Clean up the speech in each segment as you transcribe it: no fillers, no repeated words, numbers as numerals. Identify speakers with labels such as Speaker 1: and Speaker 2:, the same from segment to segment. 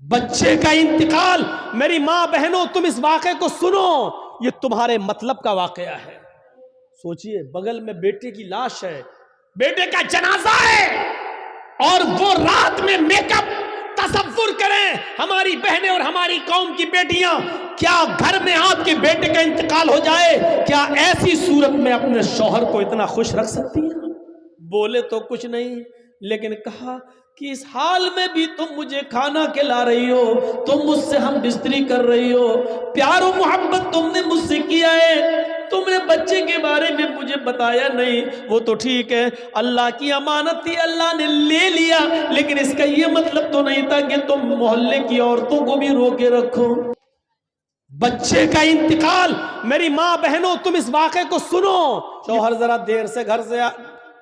Speaker 1: بچے کا انتقال، میری ماں بہنوں تم اس واقعے کو سنو، یہ تمہارے مطلب کا واقعہ ہے۔ سوچئے بغل میں بیٹے کی لاش ہے، بیٹے کا جنازہ ہے، اور وہ رات میں میک اپ۔ تصور کریں ہماری بہنیں اور ہماری قوم کی بیٹیاں، کیا گھر میں آپ کے بیٹے کا انتقال ہو جائے، کیا ایسی صورت میں اپنے شوہر کو اتنا خوش رکھ سکتی ہیں؟ بولے تو کچھ نہیں، لیکن کہا کہ اس حال میں بھی تم مجھے کھانا کھلا رہی ہو، تم مجھ سے ہم بستری کر رہی ہو، پیار و محبت تم نے مجھ سے کیا ہے، تم نے بچے کے بارے میں مجھے بتایا نہیں۔ وہ تو ٹھیک ہے، اللہ کی امانت تھی، اللہ نے لے لیا، لیکن اس کا یہ مطلب تو نہیں تھا کہ تم محلے کی عورتوں کو بھی روکے رکھو۔ بچے کا انتقال، میری ماں بہنوں تم اس واقعے کو سنو۔ شوہر ذرا دیر سے گھر سے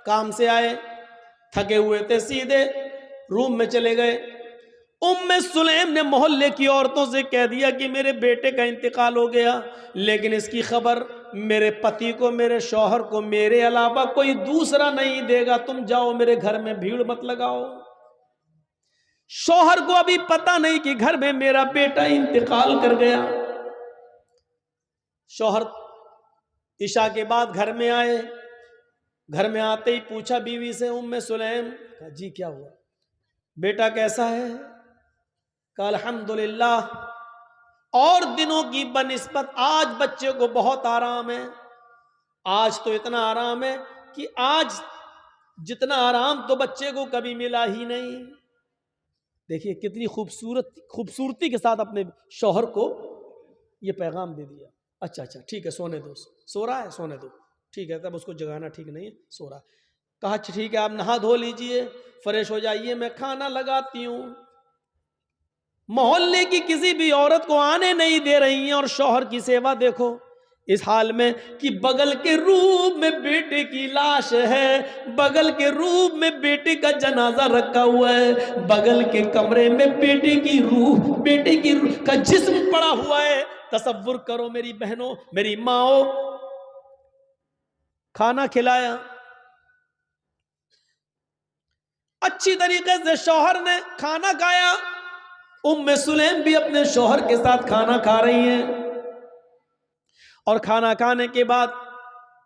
Speaker 1: کام سے آئے، تھکے ہوئے تھے، سیدھے روم میں چلے گئے۔ ام سلیم نے محلے کی عورتوں سے کہہ دیا کہ میرے بیٹے کا انتقال ہو گیا، لیکن اس کی خبر میرے پتی کو، میرے شوہر کو میرے علاوہ کوئی دوسرا نہیں دے گا، تم جاؤ میرے گھر میں بھیڑ مت لگاؤ۔ شوہر کو ابھی پتہ نہیں کہ گھر میں میرا بیٹا انتقال کر گیا۔ شوہر عشاء کے بعد گھر میں آئے، گھر میں آتے ہی پوچھا بیوی سے، ام سلیم، کہا جی کیا ہوا، بیٹا کیسا ہے؟ کہا الحمدللہ، اور دنوں کی بنسبت آج بچے کو بہت آرام ہے۔ آج تو اتنا آرام ہے کہ آج جتنا آرام تو بچے کو کبھی ملا ہی نہیں۔ دیکھیے کتنی خوبصورتی کے ساتھ اپنے شوہر کو یہ پیغام دے دیا۔ اچھا ٹھیک ہے، سونے دو، سو رہا ہے، سونے دو، ٹھیک ہے، تب اس کو جگانا ٹھیک نہیں ہے، سو رہا۔ کہا ٹھیک ہے، آپ نہا دھو لیجئے، فریش ہو جائیے، میں کھانا لگاتی ہوں۔ محلے کی کسی بھی عورت کو آنے نہیں دے رہی ہیں، اور شوہر کی سیوا دیکھو اس حال میں کہ بغل کے روم میں بیٹے کی لاش ہے، بغل کے روم میں بیٹے کا جنازہ رکھا ہوا ہے، بغل کے کمرے میں بیٹے کی روح کا جسم پڑا ہوا ہے۔ تصور کرو میری بہنوں، میری ماں، کھانا کھلایا اچھی طریقے سے، شوہر نے کھانا کھایا، ام سلیم بھی اپنے شوہر کے ساتھ کھانا کھا رہی ہیں، اور کھانا کھانے کے بعد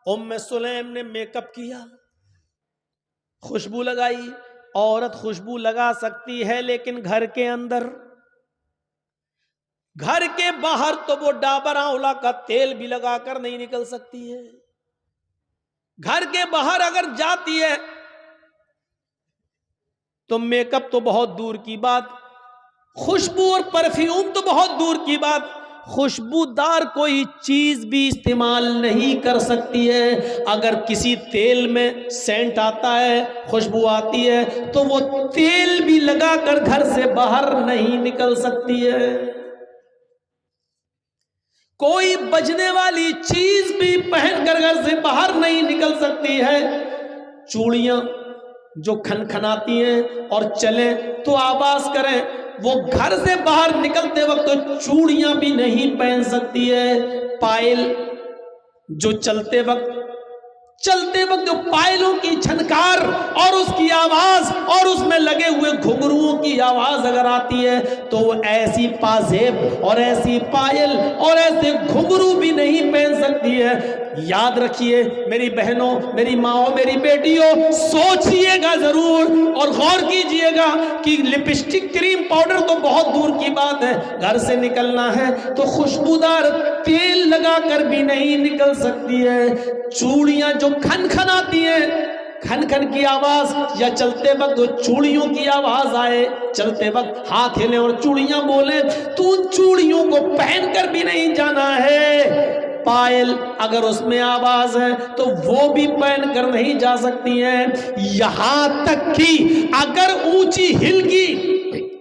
Speaker 1: ام سلیم نے میک اپ کیا، خوشبو لگائی۔ عورت خوشبو لگا سکتی ہے لیکن گھر کے اندر، گھر کے باہر تو وہ ڈابر آنولا کا تیل بھی لگا کر نہیں نکل سکتی ہے۔ گھر کے باہر اگر جاتی ہے تو میک اپ تو بہت دور کی بات، خوشبو اور پرفیوم تو بہت دور کی بات، خوشبودار کوئی چیز بھی استعمال نہیں کر سکتی ہے۔ اگر کسی تیل میں سینٹ آتا ہے، خوشبو آتی ہے، تو وہ تیل بھی لگا کر گھر سے باہر نہیں نکل سکتی ہے۔ کوئی بجنے والی چیز بھی پہن کر گھر سے باہر نہیں نکل سکتی ہے۔ چوڑیاں جو کھنکھناتی ہیں اور چلیں تو آواز کریں، وہ گھر سے باہر نکلتے وقت تو چوڑیاں بھی نہیں پہن سکتی ہے۔ پائل جو چلتے وقت جو پائلوں کی چھنکار اور اس کی آواز اور اس میں لگے ہوئے گھنگروؤں کی آواز اگر آتی ہے تو وہ ایسی پازیب اور ایسی پائل اور ایسے گھنگرو بھی نہیں پہن سکتی ہے۔ یاد رکھیے میری بہنوں، میری ماں، میری بیٹیوں، سوچئے گا ضرور اور غور کیجئے گا کہ لپسٹک، کریم، پاؤڈر تو بہت دور کی بات ہے، گھر سے نکلنا ہے تو خوشبودار تیل لگا کر بھی نہیں نکل سکتی ہے۔ چوڑیاں جو کھنکھناتی ہیں، کھن کھن کی آواز، یا چلتے وقت چوڑیوں کی آواز آئے، چلتے وقت ہاتھ ہلیں اور چوڑیاں بولیں، تو ان چوڑیوں کو پہن کر بھی نہیں جانا ہے۔ پائل اگر اس میں آواز ہے تو وہ بھی پہن کر نہیں جا سکتی ہیں۔ یہاں تک کہ اگر اونچی ہل کی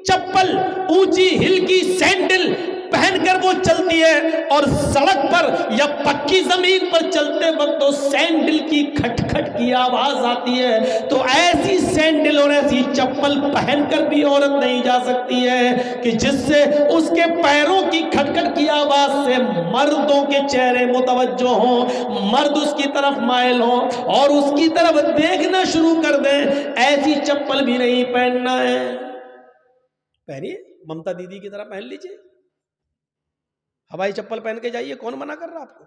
Speaker 1: چپل، اونچی ہل کی سینڈل پہن کر وہ چلتی ہے اور سڑک پر یا پکی زمین پر چلتے وقت تو سینڈل کی کھٹ کھٹ کی آواز آتی ہے، تو ایسی سینڈل اور ایسی چپل پہن کر بھی عورت نہیں جا سکتی ہے کہ جس سے اس کے پیروں کی کھٹ کھٹ کی آواز سے مردوں کے چہرے متوجہ ہوں، مرد اس کی طرف مائل ہوں اور اس کی طرف دیکھنا شروع کر دیں۔ ایسی چپل بھی نہیں پہننا ہے۔ پہنیے، ممتا دیدی کی طرح پہن لیجئے، ہوائی چپل پہن کے جائیے، کون منع کر رہا آپ کو؟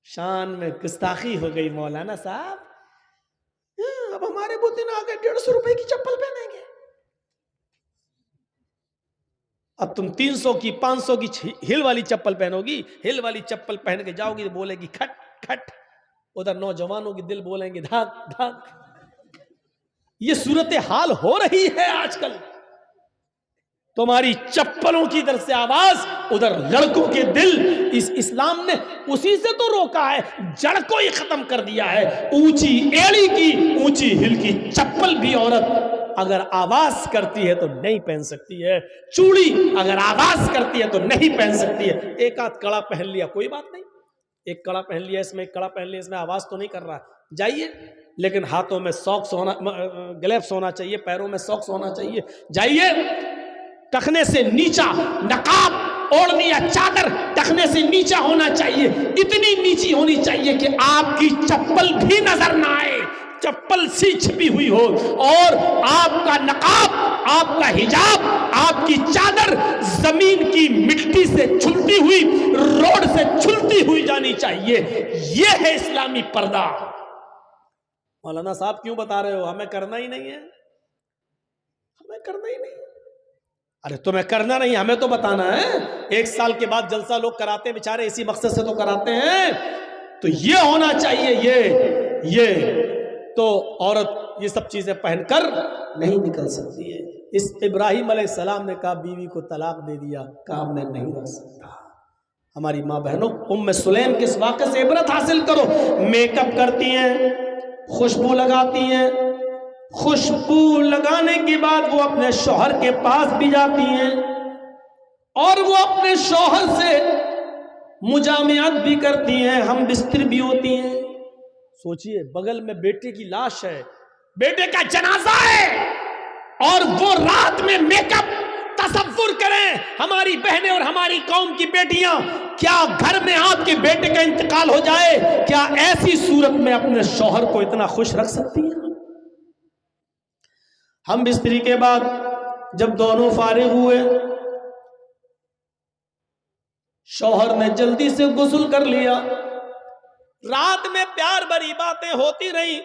Speaker 1: شان میں گستاخی ہو گئی مولانا صاحب، اب ہمارے بوتے نہ آگے 150 روپے کی چپل پہنیں گے، اب تم 300 کی 500 کی ہل والی چپل پہنو گی، ہل والی چپل پہن کے جاؤ گی تو بولے گی کھٹ کھٹ، ادھر نوجوانوں کی دل بولیں گے دھاک دھاک۔ یہ صورتحال ہو رہی ہے آج کل، تمہاری چپلوں کی طرف سے آواز، ادھر لڑکوں کے دل۔ اس اسلام نے اسی سے تو روکا ہے، جڑ کو ہی ختم کر دیا ہے۔ اونچی ایڑی کی اونچی ہل کی چپل بھی عورت اگر آواز کرتی ہے تو نہیں پہن سکتی ہے، چوڑی اگر آواز کرتی ہے تو نہیں پہن سکتی ہے۔ ایک آدھ کڑا پہن لیا کوئی بات نہیں، ایک کڑا پہن لیا اس میں، ایک کڑا پہن لیا اس میں، آواز تو نہیں کر رہا، جائیے، لیکن ہاتھوں میں ساکس ہونا، گلیوز ہونا چاہیے، پیروں میں ساکس ہونا چاہیے، جائیے۔ ٹخنے سے نیچا نقاب اوڑھنی یا چادر ٹخنے سے نیچا ہونا چاہیے، اتنی نیچی ہونی چاہیے کہ آپ کی چپل بھی نظر نہ آئے، چپل سی چھپی ہوئی ہو، اور آپ کا نقاب، آپ کا حجاب، آپ کی چادر زمین کی مٹی سے چھلتی ہوئی، روڈ سے چھلتی ہوئی جانی چاہیے۔ یہ ہے اسلامی پردہ۔ مولانا صاحب کیوں بتا رہے ہو؟ ہمیں کرنا ہی نہیں ہے، ہمیں کرنا ہی نہیں۔ ارے تمہیں کرنا نہیں، ہمیں تو بتانا ہے۔ 1 سال کے بعد جلسہ لوگ کراتے ہیں بیچارے، اسی مقصد سے تو کراتے ہیں۔ تو یہ ہونا چاہیے، یہ تو عورت یہ سب چیزیں پہن کر نہیں نکل سکتی ہے۔ اس ابراہیم علیہ السلام نے کہا بیوی کو طلاق دے دیا، کہا میں نہیں رکھ سکتا۔ ہماری ماں بہنوں، ام سلیم کے اس واقعے سے عبرت حاصل کرو۔ میک اپ کرتی ہیں، خوشبو لگاتی ہیں، خوشبو لگانے کے بعد وہ اپنے شوہر کے پاس بھی جاتی ہیں اور وہ اپنے شوہر سے مجامعت بھی کرتی ہیں، ہم بستر بھی ہوتی ہیں۔ سوچئے بغل میں بیٹے کی لاش ہے، بیٹے کا جنازہ ہے، اور وہ رات میں میک اپ۔ تصور کریں ہماری بہنیں اور ہماری قوم کی بیٹیاں، کیا گھر میں آپ کے بیٹے کا انتقال ہو جائے، کیا ایسی صورت میں اپنے شوہر کو اتنا خوش رکھ سکتی ہیں؟ ہم بستری کے بعد جب دونوں فارغ ہوئے، شوہر نے جلدی سے غسل کر لیا، رات میں پیار بھری باتیں ہوتی رہی،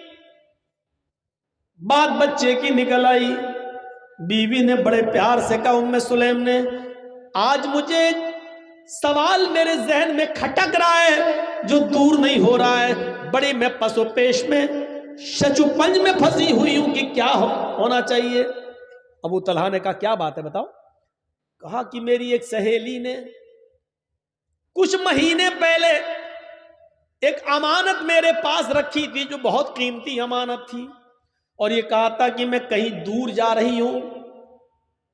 Speaker 1: بات بچے کی نکل آئی۔ بیوی نے بڑے پیار سے کہا، ام سلیم نے، آج مجھے ایک سوال میرے ذہن میں کھٹک رہا ہے جو دور نہیں ہو رہا ہے، بڑی میں پس و پیش میں، شچو پنج میں پھنسی ہوئی ہوں کہ کیا ہونا چاہیے۔ ابو طلحہ نے کہا کیا بات ہے بتاؤ؟ کہا کہ میری ایک سہیلی نے کچھ مہینے پہلے ایک امانت میرے پاس رکھی تھی جو بہت قیمتی امانت تھی، اور یہ کہا تھا کہ میں کہیں دور جا رہی ہوں،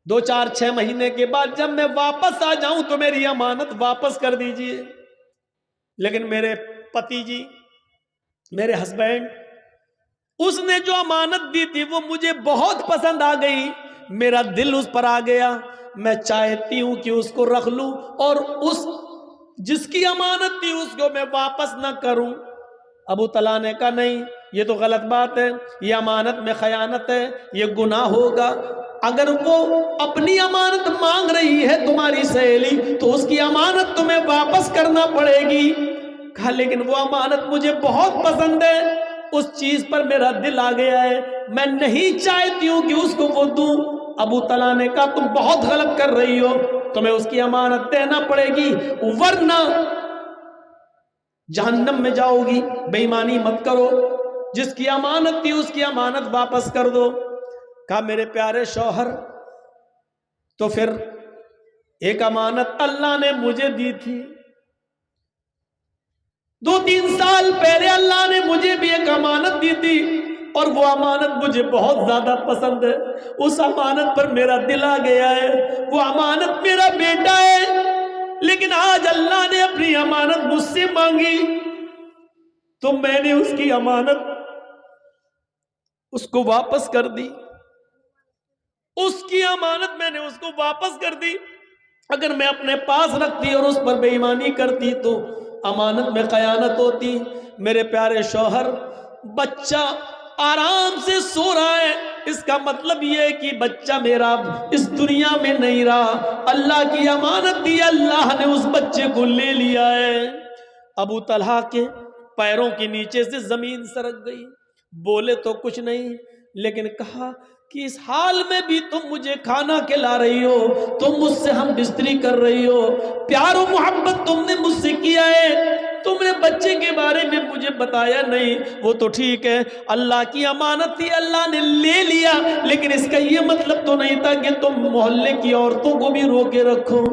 Speaker 1: 2 4 6 مہینے کے بعد جب میں واپس آ جاؤں تو میری امانت واپس کر دیجئے۔ لیکن میرے پتی جی، میرے ہسبینڈ، اس نے جو امانت دی تھی وہ مجھے بہت پسند آ گئی، میرا دل اس پر آ گیا، میں چاہتی ہوں کہ اس کو رکھ لوں اور اس جس کی امانت تھی اس کو میں واپس نہ کروں۔ ابو طلحہ نے کہا نہیں، یہ تو غلط بات ہے، یہ امانت میں خیانت ہے، یہ گناہ ہوگا۔ اگر وہ اپنی امانت مانگ رہی ہے تمہاری سہیلی تو اس کی امانت تمہیں واپس کرنا پڑے گی۔ کہا لیکن وہ امانت مجھے بہت پسند ہے، اس چیز پر میرا دل آ گیا ہے، میں نہیں چاہتی ہوں کہ اس کو وہ دوں۔ ابو طلحہ نے کہا تم بہت غلط کر رہی ہو، تمہیں اس کی امانت دینا پڑے گی ورنہ جہنم میں جاؤ گی، بے ایمانی مت کرو، جس کی امانت تھی اس کی امانت واپس کر دو۔ کہا میرے پیارے شوہر، تو پھر ایک امانت اللہ نے مجھے دی تھی، 2-3 سال پہلے اللہ نے مجھے بھی ایک امانت دی تھی، اور وہ امانت مجھے بہت زیادہ پسند ہے، اس امانت پر میرا دل آ گیا ہے، وہ امانت میرا بیٹا ہے، لیکن آج اللہ نے اپنی امانت مجھ سے مانگی تو میں نے اس کی امانت اس کو واپس کر دی، اس کی امانت میں نے اس کو واپس کر دی۔ اگر میں اپنے پاس رکھتی اور اس پر بے ایمانی کرتی تو امانت میں خیانت ہوتی۔ میرے پیارے شوہر، بچہ آرام سے سو رہا ہے، اس کا مطلب یہ ہے کہ بچہ میرا اس دنیا میں نہیں رہا، اللہ کی امانت دی، اللہ نے اس بچے کو لے لیا ہے۔ ابو طلحہ کے پیروں کے نیچے سے زمین سرک گئی، بولے تو کچھ نہیں، لیکن کہا کہ اس حال میں بھی تم مجھے کھانا کھلا رہی ہو، تم مجھ سے ہم بستری کر رہی ہو، پیار و محبت تم نے مجھ سے کیا ہے، تم نے بچے کے بارے میں مجھے بتایا نہیں۔ وہ تو ٹھیک ہے، اللہ کی امانت تھی، اللہ نے لے لیا، لیکن اس کا یہ مطلب تو نہیں تھا کہ تم محلے کی عورتوں کو بھی روکے رکھو۔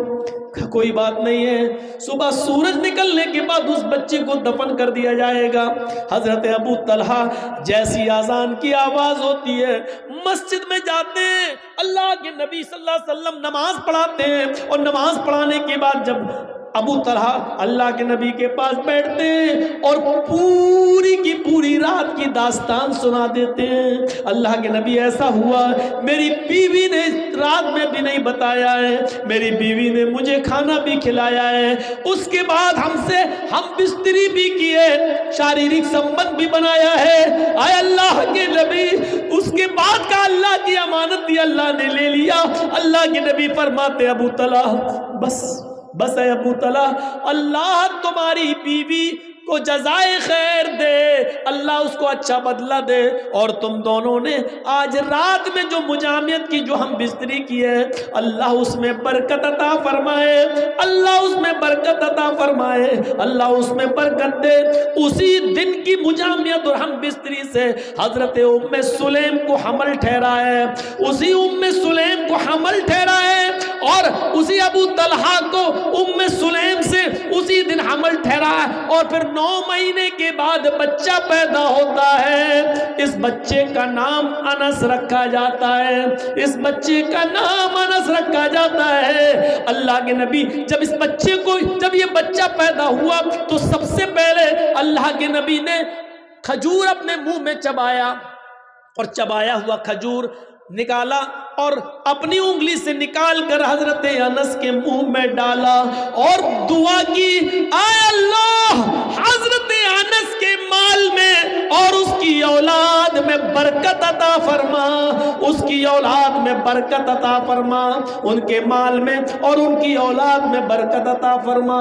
Speaker 1: کوئی بات نہیں ہے، صبح سورج نکلنے کے بعد اس بچے کو دفن کر دیا جائے گا۔ حضرت ابو طلحہ جیسی اذان کی آواز ہوتی ہے، مسجد میں جاتے ہیں، اللہ کے نبی صلی اللہ علیہ وسلم نماز پڑھاتے ہیں، اور نماز پڑھانے کے بعد جب ابو طلحہ اللہ کے نبی کے پاس بیٹھتے ہیں اور پوری کی پوری رات کی داستان سنا دیتے ہیں۔ اللہ کے نبی ایسا ہوا، میری بیوی نے رات میں بھی نہیں بتایا ہے، میری بیوی نے مجھے کھانا بھی کھلایا ہے، اس کے بعد ہم بستری بھی کیے، شاریرک سمبند بھی بنایا ہے، اے اللہ کے نبی اس کے بعد کا اللہ کی امانت دی، اللہ نے لے لیا۔ اللہ کے نبی فرماتے ابو طلحہ بس اے ابو طلحہ، اللہ تمہاری بیوی کو جزائے خیر دے، اللہ اس کو اچھا بدلہ دے، اور تم دونوں نے آج رات میں جو مجامعت کی، جو ہم بستری کی ہے، اللہ اس میں برکت عطا فرمائے، اللہ اس میں برکت عطا فرمائے، اللہ اس میں برکت دے۔ اسی دن کی مجامعت اور ہم بستری سے حضرت ام سلیم کو حمل ٹھہرا ہے، اسی ام سلیم کو حمل ٹھہرا ہے، اور اسی ابو طلحہ کو ام سلیم سے اسی دن حمل ٹھہرا ہے، اور پھر 9 مہینے کے بعد بچہ پیدا ہوتا ہے۔ اس بچے کا نام انس رکھا جاتا ہے، اس بچے کا نام انس رکھا جاتا ہے۔ اللہ کے نبی جب یہ بچہ پیدا ہوا تو سب سے پہلے اللہ کے نبی نے کھجور اپنے منہ میں چبایا، اور چبایا ہوا کھجور نکالا اور اپنی انگلی سے نکال کر حضرت انس کے منہ میں ڈالا اور دعا کی، اے اللہ حضرت انس کے مال میں اور اس کی اولاد میں برکت عطا فرما، اس کی اولاد میں برکت عطا فرما، ان کے مال میں اور ان کی اولاد میں برکت عطا فرما۔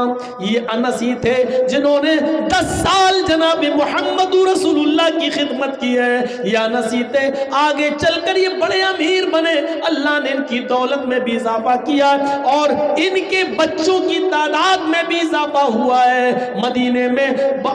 Speaker 1: یہ انس ہی تھے جنہوں نے 10 سال جناب محمد رسول اللہ کی خدمت کی ہے، یہ انس ہی تھے، آگے چل کر یہ بڑے امیر بنے، اللہ نے ان کی دولت میں بھی اضافہ کیا اور ان کے بچوں کی تعداد میں بھی اضافہ ہوا ہے۔ مدینے میں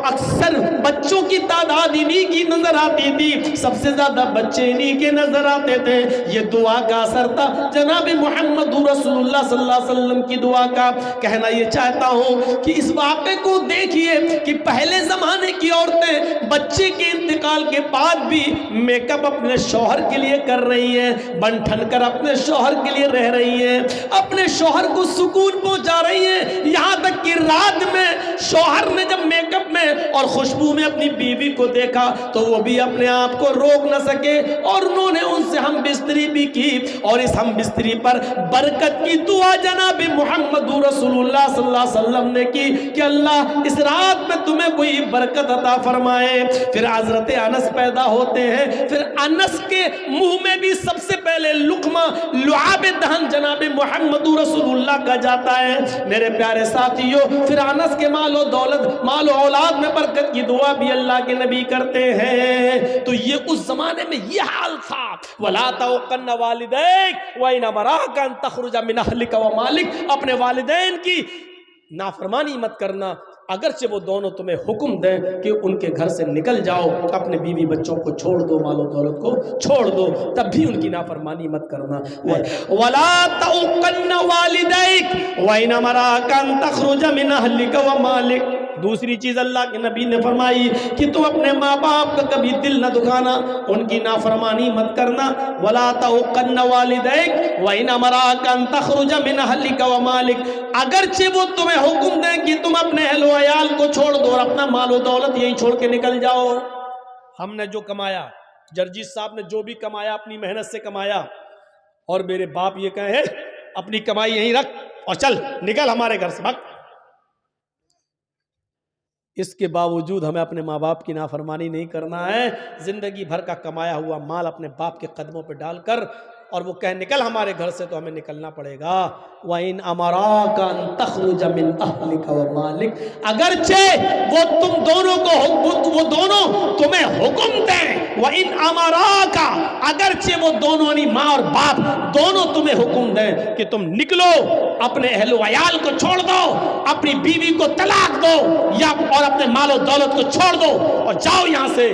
Speaker 1: اکثر بچوں کی تعداد انہی کی نظر آتی تھی، سب سے زیادہ بچے انہی کے نظر آتے تھے۔ یہ دعا کا اثر تھا جناب محمد رسول اللہ صلی اللہ علیہ وسلم کی دعا کا۔ کہنا یہ چاہتا ہوں کہ اس واقعے کو دیکھیے کہ پہلے زمانے کی عورتیں بچے کے انتقال کے بعد بھی میک اپ اپنے شوہر کے لیے کر رہی ہیں، بن ٹھن کر اپنے شوہر کے لیے رہ رہی ہیں، اپنے شوہر کو سکون پہنچا رہی ہیں، یہاں تک کہ رات میں شوہر نے جب میک اپ میں اور خوشبو میں اپنی بیوی کو دیکھا تو وہ بھی اپنے آپ کو روک نہ سکے اور انہوں نے ان سے ہم بستری بھی کی، اور اس ہم بستری پر برکت کی دعا جناب محمد رسول اللہ صلی اللہ علیہ وسلم نے کی کہ اللہ اس رات میں تمہیں کوئی برکت عطا فرمائے۔ پھر حضرت انس پیدا ہوتے ہیں، پھر انس کے منہ میں بھی سب سے پہلے لقمہ لعاب دہن جناب محمد رسول اللہ کا جاتا ہے۔ میرے پیارے ساتھیوں، پھر انس کے مال و دولت، مال و اولاد میں برکت کی دعا بھی اللہ کے نبی کرتے ہیں۔ تو یہ اس زمانے میں یہ حال تھا، وَلَا تَوْقَنَّ وَالِدَيْكَ وَإِنْ أَمَرَاكَ أَن تَخْرُجَ مِنْ أَهْلِكَ وَمَالِكَ، اپنے والدین کی نافرمانی مت کرنا، اگرچہ وہ دونوں تمہیں حکم دیں کہ ان کے گھر سے نکل جاؤ، اپنے بیوی بچوں کو چھوڑ دو، مال و دولت کو چھوڑ دو، تب بھی ان کی نافرمانی مت کرنا۔ وَلَا تَوْقَنَّ وَالِدَيْكَ وَإِنْ أَمَرَاكَ أَن تَخْرُجَ مِنْ أَهْلِكَ وَمَالِكَ۔ دوسری چیز اللہ کے نبی نے فرمائی کہ تم اپنے ماں باپ کا کبھی دل نہ دکھانا، ان کی نافرمانی مت کرنا۔ وَلَا تَوْقَنَّ وَالِدَيْكَ وَإِنْ أَمَرَاكَ أَن تَخْرُجَ مِنْ أَهْلِكَ وَمَالِكَ، اگرچہ وہ تمہیں حکم دیں کہ تم اپنے اہل و عیال کو چھوڑ دو اور اپنا مال و دولت یہی چھوڑ کے نکل جاؤ۔ ہم نے جو کمایا، جرجیت صاحب نے جو بھی کمایا اپنی محنت سے کمایا، اور میرے باپ یہ کہے اپنی کمائی یہیں رکھ اور چل نکل ہمارے گھر سے، بھگ۔ اس کے باوجود ہمیں اپنے ماں باپ کی نافرمانی نہیں کرنا ہے. زندگی بھر کا کمایا ہوا مال اپنے باپ کے قدموں پہ ڈال کر اور وہ کہے نکل ہمارے گھر سے تو ہمیں نکلنا پڑے گا. وَإِنْ أَمَرَاكَ أَن تَخْرُجَ مِنْ أَهْلِكَ وَمَالِكَ, اگرچہ وہ تم دونوں کو وہ دونوں تمہیں حکم دیں. وَإِنْ أَمَرَاكَ, اگرچہ وہ دونوں یعنی ماں اور باپ دونوں تمہیں حکم دیں کہ تم نکلو, اپنے اہل و عیال کو چھوڑ دو, اپنی بیوی کو طلاق دو یا اور اپنے مال و دولت کو چھوڑ دو اور جاؤ یہاں سے,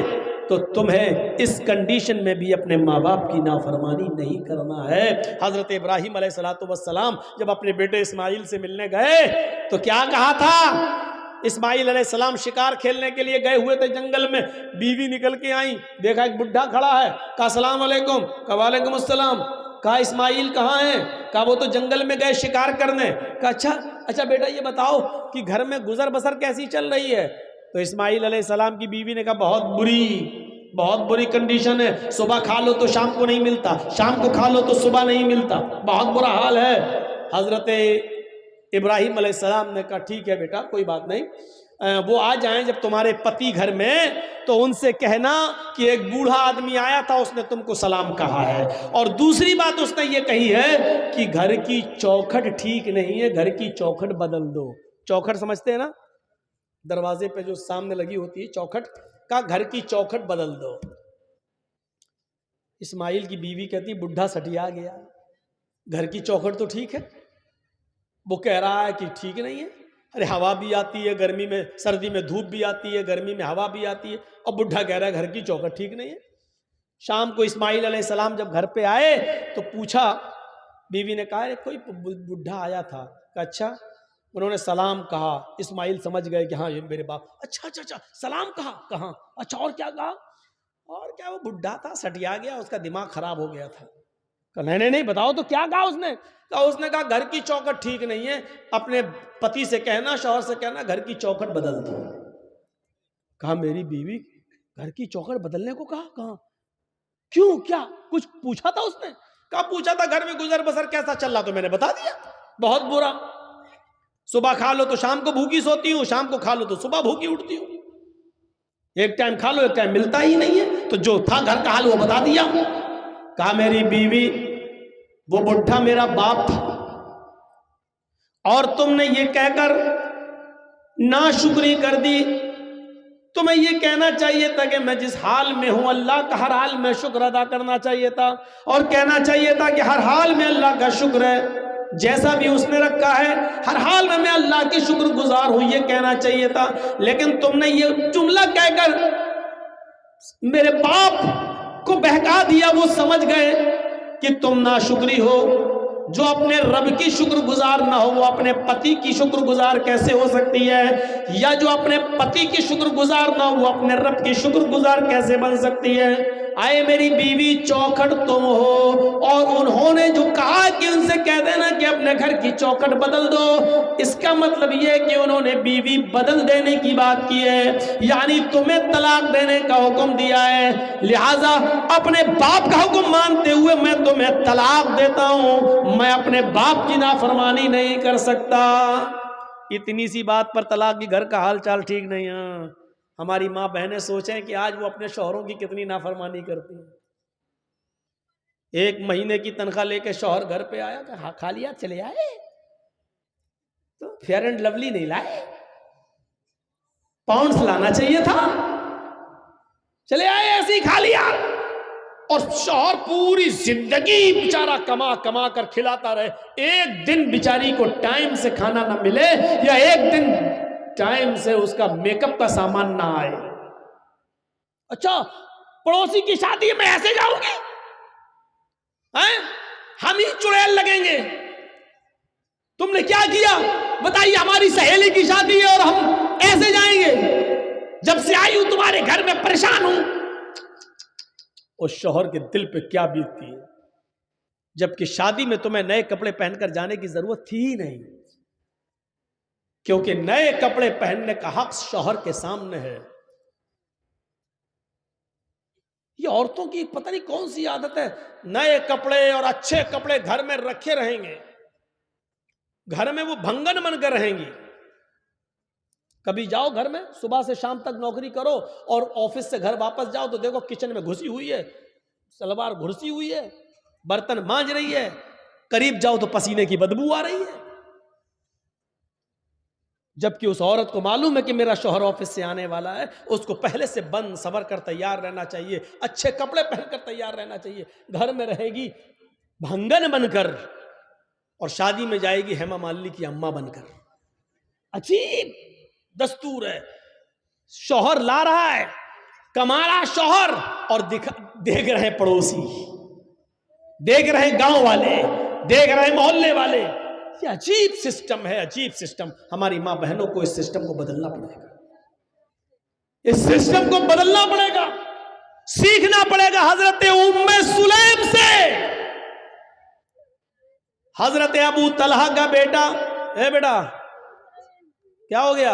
Speaker 1: تو تمہیں اس کنڈیشن میں بھی اپنے ماں باپ کی نافرمانی نہیں کرنا ہے. حضرت ابراہیم علیہ السلام جب اپنے بیٹے اسماعیل سے ملنے گئے تو کیا کہا تھا؟ اسماعیل علیہ السلام شکار کھیلنے کے لیے گئے ہوئے تھے جنگل میں, بیوی نکل کے آئیں, دیکھا ایک بڈھا کھڑا ہے, کہا السلام علیکم, کہا وعلیکم السلام, کہا اسماعیل کہاں ہیں؟ کہا وہ تو جنگل میں گئے شکار کرنے. کہا اچھا بیٹا یہ بتاؤ کہ گھر میں گزر بسر کیسی چل رہی ہے؟ تو اسماعیل علیہ السلام کی بیوی نے کہا بہت بری کنڈیشن ہے, صبح کھا لو تو شام کو نہیں ملتا, شام کو کھا لو تو صبح نہیں ملتا, بہت برا حال ہے. حضرت ابراہیم علیہ السلام نے کہا ٹھیک ہے بیٹا کوئی بات نہیں, وہ آ جائیں جب تمہارے پتی گھر میں تو ان سے کہنا کہ ایک بوڑھا آدمی آیا تھا, اس نے تم کو سلام کہا ہے. اور دوسری بات اس نے یہ کہی ہے کہ گھر کی چوکھٹ ٹھیک نہیں ہے, گھر کی چوکھٹ بدل دو. چوکھٹ سمجھتے ہیں نا, دروازے پہ جو سامنے لگی ہوتی ہے چوکھٹ, کا گھر کی چوکھٹ بدل دو. اسماعیل کی بیوی کہتی بڈھا سٹیا گیا, گھر کی چوکھٹ تو ٹھیک ہے. وہ کہہ رہا ہے کہ ٹھیک نہیں ہے, ارے ہوا بھی آتی ہے گرمی میں, سردی میں دھوپ بھی آتی ہے, گرمی میں ہوا بھی آتی ہے, اور بڈھا کہہ رہا ہے گھر کی چوکھٹ ٹھیک نہیں ہے. شام کو اسماعیل علیہ السلام جب گھر پہ آئے تو پوچھا, بیوی نے کہا کوئی بڈھا آیا تھا. کہا اچھا, انہوں نے سلام کہا. اسماعیل سمجھ گئے کہ ہاں یہ میرے باپ. اچھا سلام کہا, کہاں, اچھا اور کیا کہا؟ اور کیا وہ بڈھا تھا سٹیا گیا, اس کا دماغ خراب ہو گیا تھا. کہا نہیں بتاؤ تو کیا کہا اس نے؟ اس نے کہا گھر کی چوکھٹ ٹھیک نہیں ہے, اپنے پتی سے کہنا, شوہر سے کہنا گھر کی چوکھٹ بدل دو. کہا میری بیوی گھر کی چوکھٹ بدلنے کو کہا, کہاں, کیوں, کیا کچھ پوچھا تھا اس نے؟ کہا پوچھا تھا گھر میں گزر بسر کیسا چل رہا, تو میں نے بتا دیا بہت برا. صبح کھا لو تو شام کو بھوکی سوتی ہوں, شام کو کھا لو تو صبح بھوکی اٹھتی ہوں, ایک ٹائم کھا لو ایک ٹائم ملتا ہی نہیں ہے. تو جو تھا گھر کا حال وہ بتا دیا. کہا میری بیوی وہ بڈھا میرا باپ تھا, اور تم نے یہ کہہ کر ناشکری کر دی. تمہیں یہ کہنا چاہیے تھا کہ میں جس حال میں ہوں اللہ کا ہر حال میں شکر ادا کرنا چاہیے تھا, اور کہنا چاہیے تھا کہ ہر حال میں اللہ کا شکر ہے, جیسا بھی اس نے رکھا ہے ہر حال میں اللہ کی شکر گزار ہوں, یہ کہنا چاہیے تھا. لیکن تم نے یہ جملہ کہہ کر میرے باپ کو بہکا دیا. وہ سمجھ گئے کہ تم ناشکری ہو. جو اپنے رب کی شکر گزار نہ ہو وہ اپنے پتی کی شکر گزار کیسے ہو سکتی ہے, یا جو اپنے پتی کی شکر گزار نہ ہو وہ اپنے رب کی شکر گزار کیسے بن سکتی ہے؟ آئے میری بیوی چوکھٹ تم ہو, اور انہوں نے جو کہا کہ ان سے کہہ دینا کہ اپنے گھر کی چوکھٹ بدل دو, اس کا مطلب یہ کہ انہوں نے بیوی بدل دینے کی بات کی ہے, یعنی تمہیں طلاق دینے کا حکم دیا ہے. لہٰذا اپنے باپ کا حکم مانتے ہوئے میں تمہیں طلاق دیتا ہوں, میں اپنے باپ کی نافرمانی نہیں کر سکتا. اتنی سی بات پر طلاق کی گھر کا حال چال ٹھیک نہیں ہے. ہماری ماں بہنیں سوچیں کہ آج وہ اپنے شوہروں کی کتنی نافرمانی کرتی ہیں. ایک مہینے کی تنخواہ لے کے شوہر گھر پہ آیا, کہا کھا لیا چلے آئے, تو فیئر اینڈ لولی نہیں لائے, پاؤنڈز لانا چاہیے تھا, چلے آئے ایسے ہی کھا لیا. اور شوہر پوری زندگی بیچارہ کما کما کر کھلاتا رہے, ایک دن بیچاری کو ٹائم سے کھانا نہ ملے, یا ایک دن ٹائم سے اس کا میک اپ کا سامان نہ آئے. اچھا پڑوسی کی شادی میں ایسے جاؤں گی, ہم ہی چڑیل لگیں گے. تم نے کیا کیا بتائیے؟ ہماری سہیلی کی شادی ہے اور ہم ایسے جائیں گے؟ جب سے آئی ہوں تمہارے گھر میں پریشان ہوں. اس شوہر کے دل پہ کیا بیتتی ہے, جبکہ شادی میں تمہیں نئے کپڑے پہن کر جانے کی ضرورت تھی ہی نہیں, کیونکہ نئے کپڑے پہننے کا حق شوہر کے سامنے ہے. یہ عورتوں کی پتہ نہیں کون سی عادت ہے, نئے کپڑے اور اچھے کپڑے گھر میں رکھے رہیں گے, گھر میں وہ بھنگن بن کر رہیں گی. کبھی جاؤ گھر میں، صبح سے شام تک نوکری کرو اور آفس سے گھر واپس جاؤ تو دیکھو کچن میں گھسی ہوئی ہے، سلوار گھسی ہوئی ہے، برتن مانج رہی ہے، قریب جاؤ تو پسینے کی بدبو آ رہی ہے، جبکہ اس عورت کو معلوم ہے کہ میرا شوہر آفس سے آنے والا ہے، اس کو پہلے سے بند سنور کر تیار رہنا چاہیے، اچھے کپڑے پہن کر تیار رہنا چاہیے، گھر میں رہے گی بھنگن بن کر اور شادی میں جائے گی ہیما مالنی کی اماں بن کر۔ عجیب دستور ہے، شوہر لا رہا ہے، کمارا شوہر، اور دیکھ رہے پڑوسی، دیکھ رہے گاؤں والے، دیکھ رہے محلے والے۔ یہ عجیب سسٹم ہے، عجیب سسٹم۔ ہماری ماں بہنوں کو اس سسٹم کو بدلنا پڑے گا، اس سسٹم کو بدلنا پڑے گا، سیکھنا پڑے گا حضرت ام سلیم سے۔ حضرت ابو طلحہ کا بیٹا، اے بیٹا کیا ہو گیا؟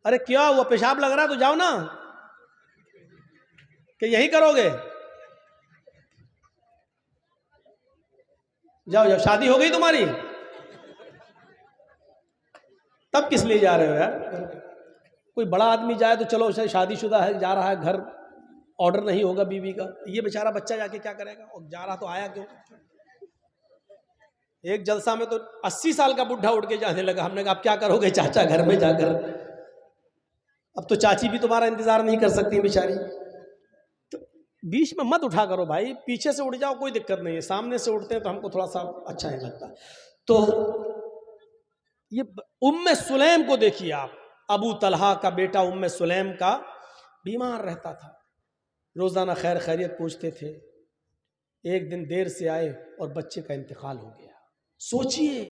Speaker 1: ارے کیا ہوا؟ پیشاب لگ رہا تو جاؤ نا، کہ یہی کرو گے؟ جاؤ جاؤ، شادی ہو گئی تمہاری؟ تب کس لیے جا رہے ہو یار؟ کوئی بڑا آدمی جائے تو چلو شادی شدہ ہے جا رہا ہے، گھر آرڈر نہیں ہوگا بیوی کا، یہ بیچارہ بچہ جا کے کیا کرے گا؟ اور جا رہا تو آیا کیوں؟ ایک جلسہ میں تو 80 سال کا بڈھا اٹھ کے جانے لگا، ہم نے کہا اب کیا کرو گے چاچا گھر میں جا کر؟ اب تو چاچی بھی تمہارا انتظار نہیں کر سکتی بیچاری۔ تو بیچ میں مت اٹھا کرو بھائی، پیچھے سے اٹھ جاؤ کوئی دقت نہیں ہے، سامنے سے اٹھتے ہیں تو ہم کو تھوڑا سا اچھا نہیں لگتا۔ تو یہ ام سلیم کو دیکھیے آپ، ابو طلحہ کا بیٹا ام سلیم کا بیمار رہتا تھا، روزانہ خیر خیریت پوچھتے تھے، ایک دن دیر سے آئے اور بچے کا انتقال ہو گیا۔ سوچئے